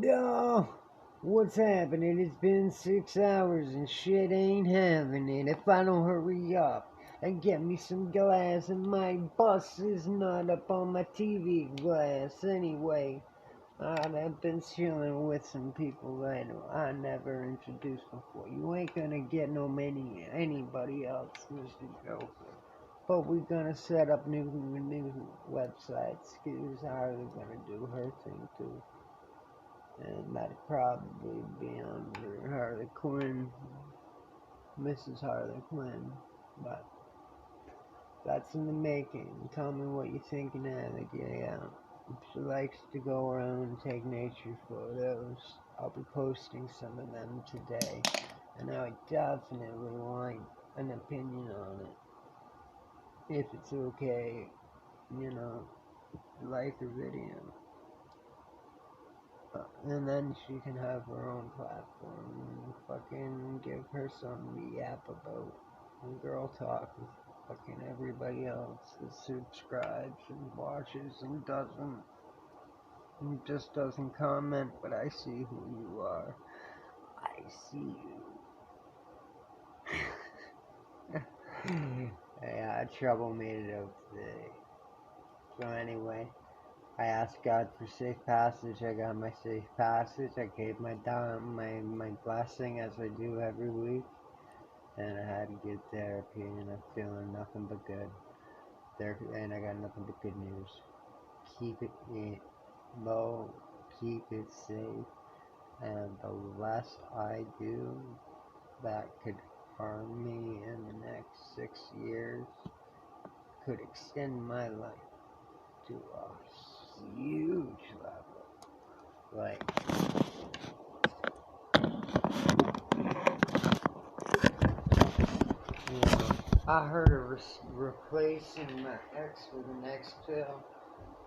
Yo, what's happening? It's been 6 hours and shit ain't having it. If I don't hurry up and get me some glass, and my bus is not up on my TV glass anyway. I've been chilling with some people that I never introduced before. You ain't gonna get anybody else, Mr. Joker. But we're gonna set up new websites. Cause Harley's gonna do her thing too. And that'd probably be under Harley Quinn, Mrs. Harley Quinn. But that's in the making. Tell me what you're thinking of the yeah. She likes to go around and take nature photos. I'll be posting some of them today. And I would definitely want an opinion on it. If it's okay, like the video. And then she can have her own platform and fucking give her something to yap about. And girl talk with fucking everybody else that subscribes and watches and just doesn't comment, but I see who you are. I see you. Yeah, trouble made it out today. So anyway, I asked God for safe passage. I got my safe passage. I gave my blessing as I do every week, and I had good therapy, and I'm feeling nothing but good. And I got nothing but good news. Keep it low, keep it safe, and the less I do that could harm me in the next 6 years could extend my life to a huge level. Like, I heard of replacing my ex with an ex pill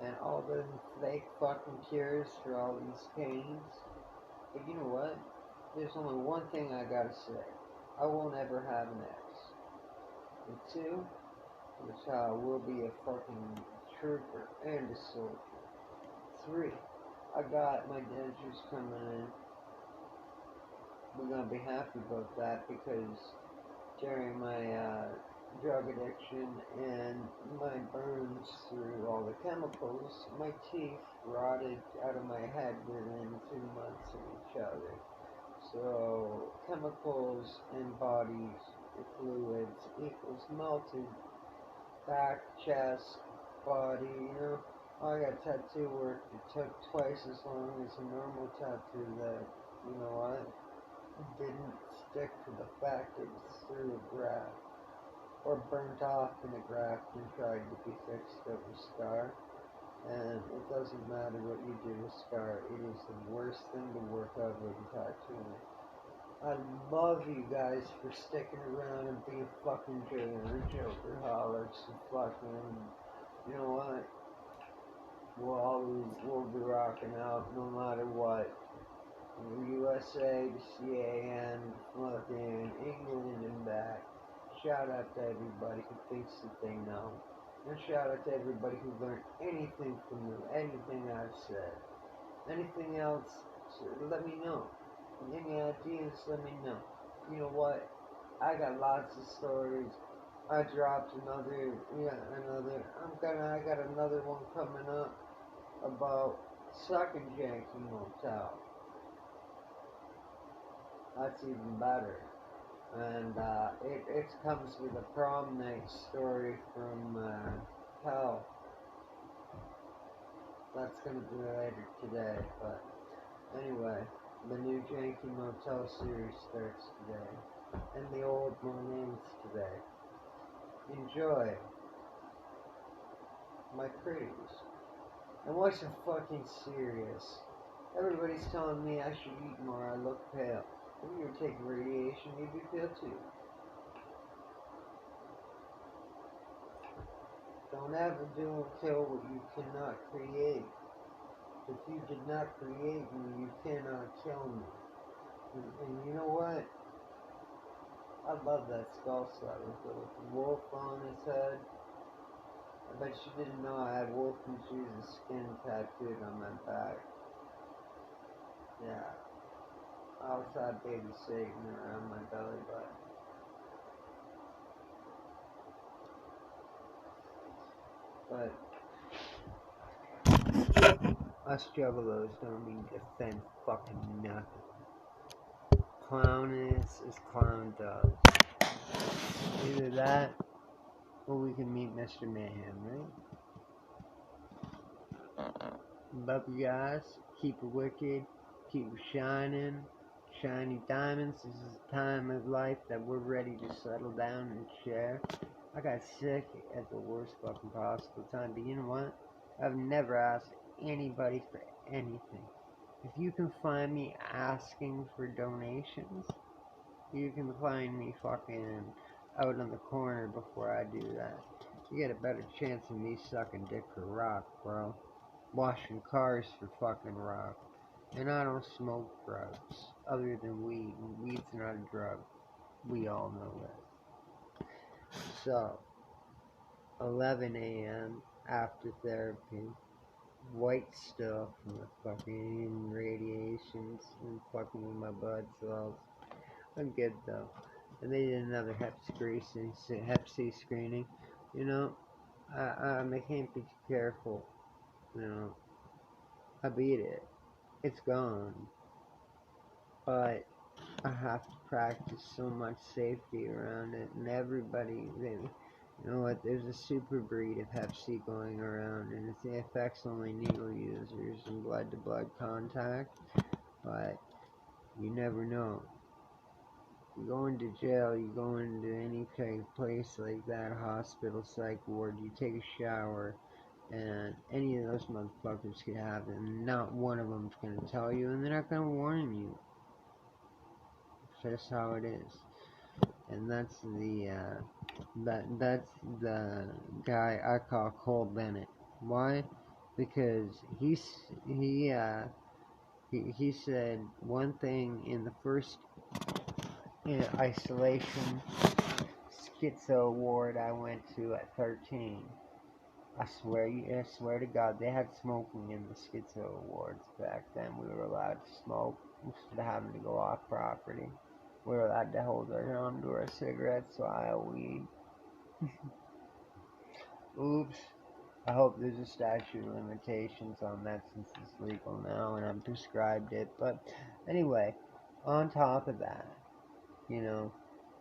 and all the fake fucking cures for all these pains. But you know what? There's only one thing I gotta say. I won't ever have an ex. And two, which I will be a fucking trooper and a soldier. Three, I got my dentures coming in. We're gonna be happy about that because during my drug addiction and my burns through all the chemicals, my teeth rotted out of my head within 2 months of each other. So chemicals in bodies, fluids equals melted back, chest, body, I got tattoo work that took twice as long as a normal tattoo that, you know what, didn't stick to the fact it was through a graft or burnt off in a graft and tried to be fixed of a scar. And it doesn't matter what you do with scar, it is the worst thing to work out with tattooing. I love you guys for sticking around and being fucking jokerholics and fucking, you know what? We'll be rocking out no matter what. USA to CAN, fucking England and back. Shout out to everybody who thinks that they know. And shout out to everybody who learned anything from me, anything I've said. Anything else, let me know. Any ideas, let me know. You know what? I got lots of stories. I dropped I got another one coming up about Sucking Janky Motel. That's even better. And it comes with a prom night story from hell. That's going to be later today, but anyway, the new Janky Motel series starts today, and the old one ends today. Enjoy, my pretties. And what's so fucking serious? Everybody's telling me I should eat more, I look pale. If you're taking radiation, you'd be pale too. Don't ever do or kill what you cannot create. If you did not create me, you cannot kill me. And you know what? I love that skull set with the wolf on his head. I bet you didn't know I had Wolf and Jesus skin tattooed on my back. Yeah. Outside babysitting around my belly button. But us juggalos don't mean to defend fucking nothing. Clown is as clown does. Either that, or we can meet Mr. Mayhem, right? Love you guys. Keep it wicked. Keep it shining. Shiny diamonds. This is a time of life that we're ready to settle down and share. I got sick at the worst fucking possible time, but you know what? I've never asked anybody for anything. If you can find me asking for donations, you can find me fucking out on the corner before I do that. You get a better chance of me sucking dick for rock, bro. Washing cars for fucking rock. And I don't smoke drugs other than weed. And weed's not a drug. We all know that. So, 11 a.m. after therapy. White stuff from the fucking radiations and fucking with my blood cells. I'm good though. And they did another Hep C screening. You know, I can't be careful. You know, I beat it. It's gone. But I have to practice so much safety around it, and everybody, you know what, there's a super breed of Hep C going around, and it affects only needle users and blood-to-blood contact, but you never know. You go into jail, you go into any kind of place like that, a hospital, psych ward, you take a shower, and any of those motherfuckers could have it, and not one of them's going to tell you, and they're not going to warn you. It's just how it is. And that's that's the guy I call Cole Bennett. Why? Because he said one thing in the first isolation schizo ward I went to at 13. I swear to God, they had smoking in the schizo wards back then. We were allowed to smoke instead of having to go off property. We were allowed to hold our own to our cigarettes while weed. Oops. I hope there's a statute of limitations on that since it's legal now and I've prescribed it. But anyway, on top of that, you know,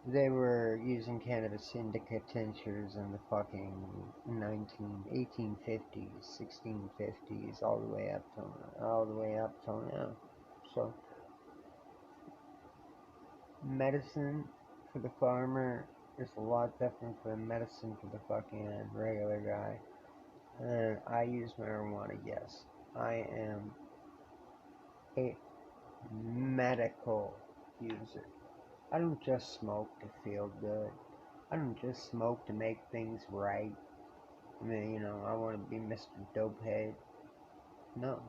they were using cannabis indica tinctures in the fucking 1850s, 1650s, all the way up till now. So, medicine for the farmer is a lot different than medicine for the fucking regular guy. And I use marijuana, yes. I am a medical user. I don't just smoke to feel good. I don't just smoke to make things right. I mean, you know, I want to be Mr. Dopehead. No.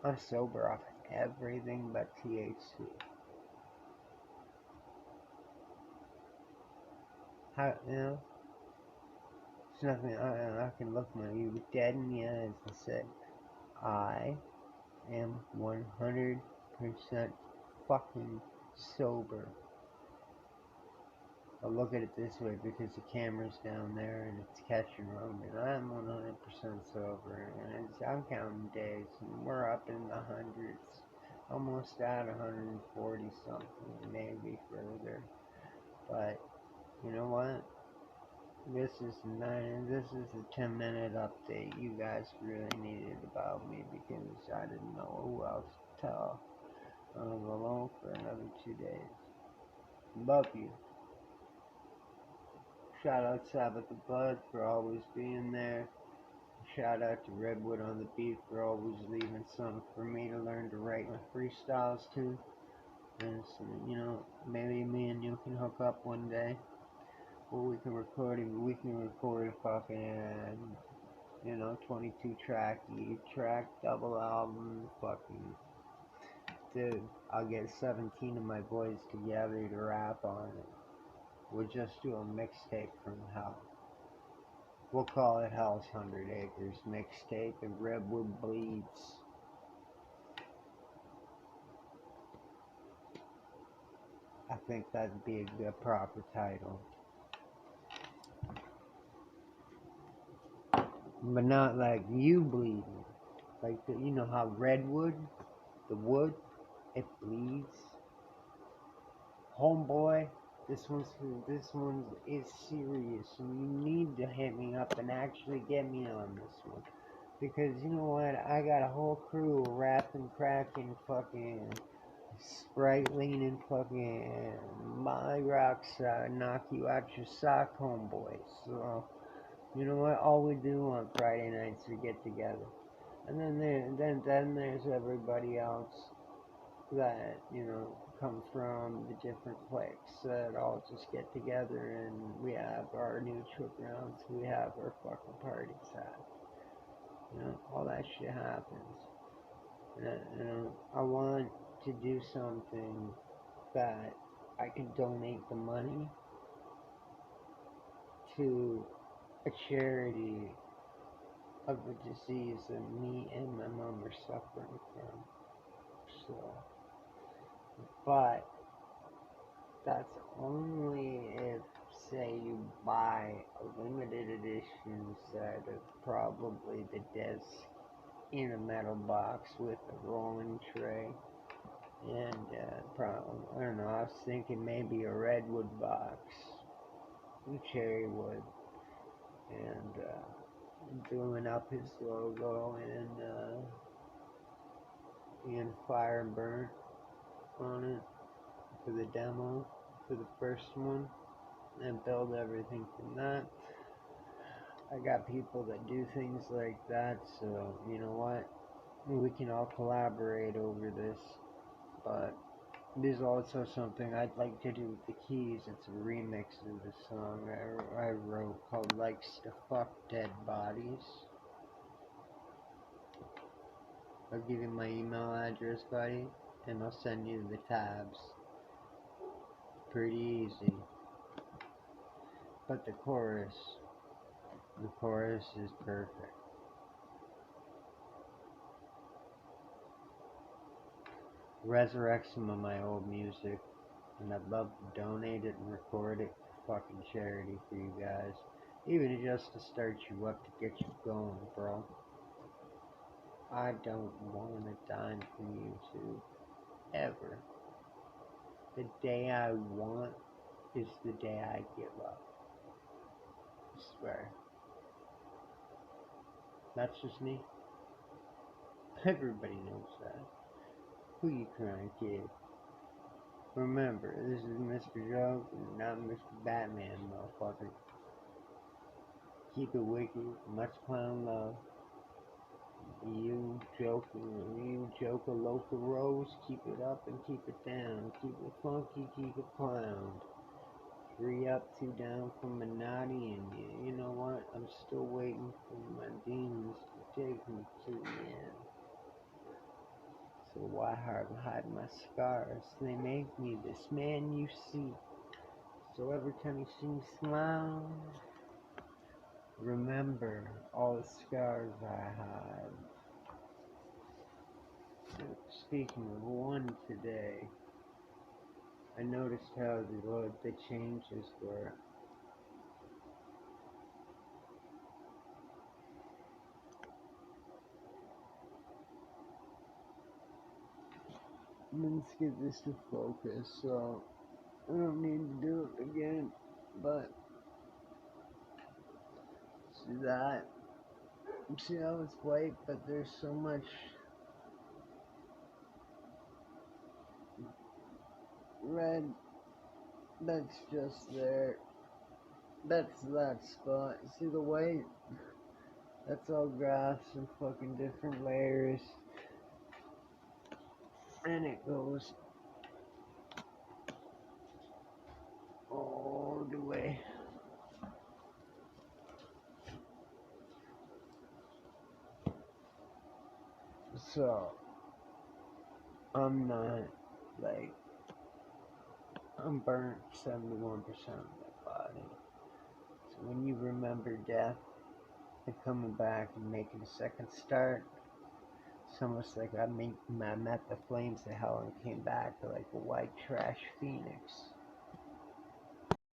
I'm sober off everything but THC. How, you know, it's nothing, I can look you dead in the eyes and say, I am 100% fucking sober. I'll look at it this way because the camera's down there and it's catching on me. I'm 100% sober and I'm counting days and we're up in the hundreds, almost at 140 something, maybe further. But you know what? This is a 10-minute update you guys really needed about me because I didn't know who else to tell. I was alone for another 2 days. Love you. Shout out Sabbath the Bud for always being there. Shout out to Redwood on the beat for always leaving something for me to learn to write my freestyles to. And so, you know, maybe me and you can hook up one day. Or we can record a fucking, you know, 22 track, double album, fucking. Dude, I'll get 17 of my boys together to rap on it. We'll just do a mixtape from hell. We'll call it Hell's 100 Acres mixtape and Redwood Bleeds. I think that'd be a good proper title. But not like you bleeding. Like, you know how redwood, the wood, it bleeds. Homeboy, this one is serious, and you need to hit me up and actually get me on this one. Because you know what, I got a whole crew of rapping, cracking, fucking Sprite leaning, fucking my rocks knock you out your sock, homeboy. So you know what, all we do on Friday nights we get together, and then there's everybody else that, you know, come from the different cliques that all just get together and we have our neutral grounds, we have our fucking parties at. You know, all that shit happens. And, you know, I want to do something that I can donate the money to a charity of the disease that me and my mom are suffering from. So, but that's only if, say, you buy a limited edition set of probably the disc in a metal box with a rolling tray. And, I don't know, I was thinking maybe a redwood box, cherry wood, and, doing up his logo in fire and burn on it for the demo, for the first one, and build everything from that. I got people that do things like that, so you know what? We can all collaborate over this. But there's also something I'd like to do with the keys. It's a remix of the song I wrote called Likes to Fuck Dead Bodies. I'll give you my email address, buddy, and I'll send you the tabs. Pretty easy. But the chorus is perfect. Resurrect some of my old music, and I'd love to donate it and record it for fucking charity for you guys. Even just to start you up to get you going, bro. I don't want a dime from YouTube. Ever. The day I want is the day I give up. I swear. That's just me. Everybody knows that. Who you crying, kid? Remember, this is Mr. Joke, not Mr. Batman, motherfucker. Keep it wicked, much clown love. You joke a local rose, keep it up and keep it down. Keep it funky, keep it clown. 3 up, 2 down from Minotti, and you know what? I'm still waiting for my demons to take me to the end. So why hide my scars? They make me this man you see. So every time you see me smile, remember all the scars I have. So speaking of one today, I noticed how the changes were. Let's get this to focus, so I don't need to do it again, but see that? See how it's white, but there's so much red that's just there. That's that spot. See the white? That's all grass and fucking different layers. And it goes all the way. So, I'm not, like, I'm burnt 71% of my body. So when you remember death and coming back and making a second start, It's almost like I met the flames of hell and came back like a white trash phoenix.